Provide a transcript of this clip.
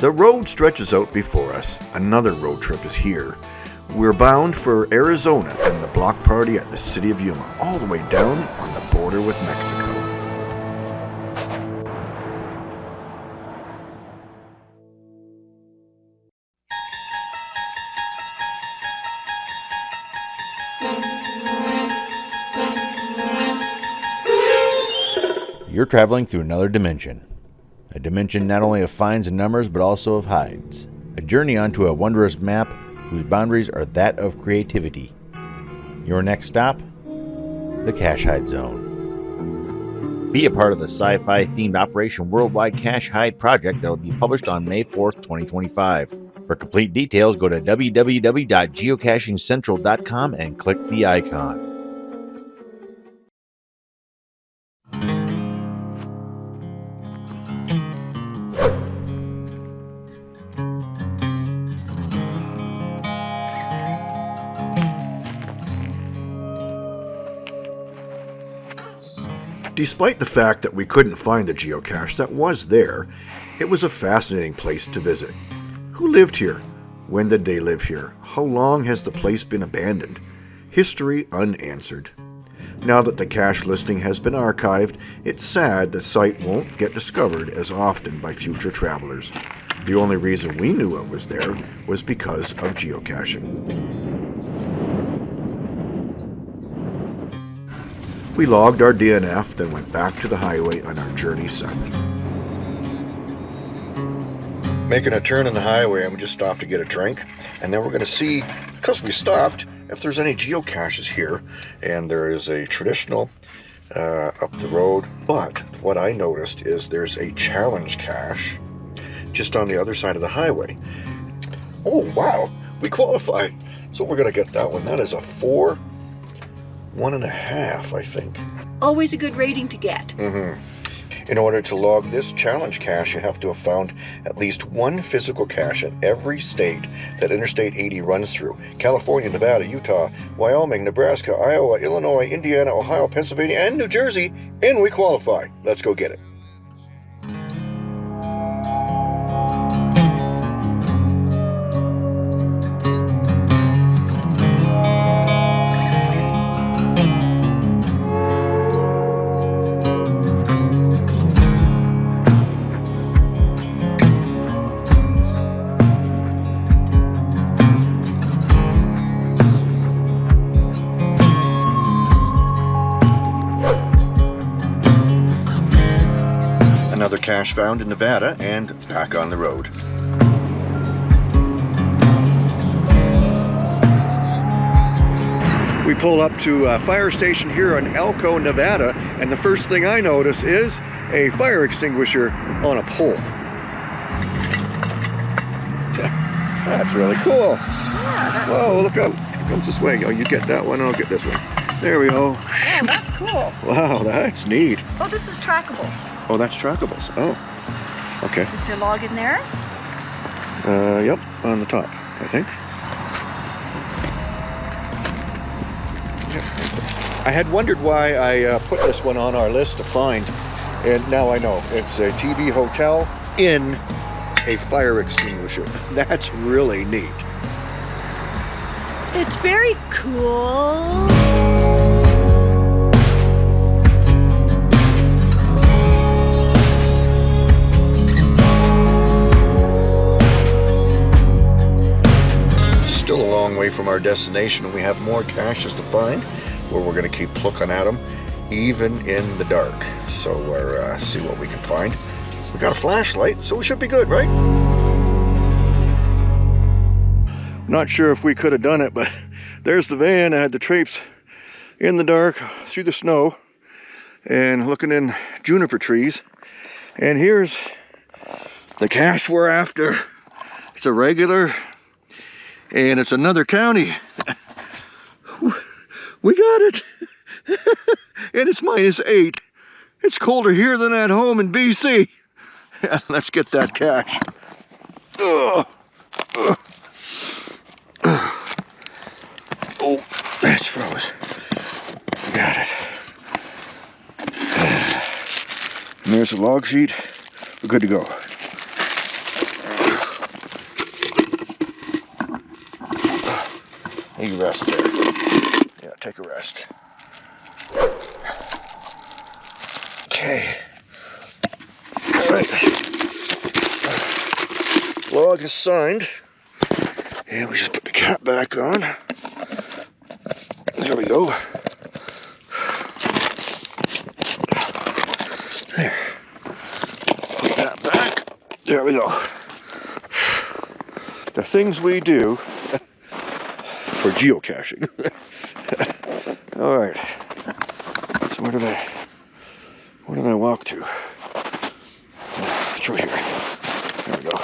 The road stretches out before us. Another road trip is here. We're bound for Arizona and the block party at the city of Yuma, all the way down on the border with Mexico. You're traveling through another dimension. A dimension not only of finds and numbers, but also of hides. A journey onto a wondrous map whose boundaries are that of creativity. Your next stop? The Cache Hide Zone. Be a part of the sci-fi themed Operation Worldwide Cache Hide project that will be published on May 4th, 2025. For complete details, go to www.geocachingcentral.com and click the icon. Despite the fact that we couldn't find the geocache that was there, it was a fascinating place to visit. Who lived here? When did they live here? How long has the place been abandoned? History unanswered. Now that the cache listing has been archived, it's sad the site won't get discovered as often by future travelers. The only reason we knew it was there was because of geocaching. We logged our DNF, then went back to the highway on our journey south. Making a turn in the highway, and we just stopped to get a drink, and then we're going to see, because we stopped, if there's any geocaches here. And there is a traditional up the road, but what I noticed is there's a challenge cache just on the other side of the highway. Oh wow, we qualified, so we're going to get that one. That is a 1.5, I think. Always a good rating to get. In order to log this challenge cache, you have to have found at least one physical cache in every state that Interstate 80 runs through. California, Nevada, Utah, Wyoming, Nebraska, Iowa, Illinois, Indiana, Ohio, Pennsylvania, and New Jersey, and we qualify. Let's go get it. Another cache found in Nevada and back on the road. We pull up to a fire station here in Elko, Nevada, and the first thing I notice is a fire extinguisher on a pole. That's really cool. Yeah, that's Whoa, look out. Here comes this way. Oh, you get that one, I'll get this one. There we go. Oh, that's cool. Wow, that's neat. Oh, this is trackables. Oh, that's trackables. Oh, okay. Is there a log in there? Yep, on the top, I think. I had wondered why I put this one on our list to find, and now I know. It's a TV hotel in a fire extinguisher. That's really neat. It's very cool. Still a long way from our destination, and we have more caches to find, where we're going to keep looking at them, even in the dark. So we'll see what we can find. We got a flashlight, so we should be good, right? Not sure if we could have done it, but there's the van. I had to traipse in the dark through the snow and looking in juniper trees. And here's the cache we're after. It's a regular, and it's another county. We got it. And it's -8. It's colder here than at home in BC. Let's get that cache. Oh, that's froze. Got it. And there's the log sheet. We're good to go. You rest there. Yeah, take a rest. Okay. All right. Log is signed. And we just put the cap back on. There we go. There. Put that back. There we go. The things we do for geocaching. All right. So where did I walk to? Through here. There we go.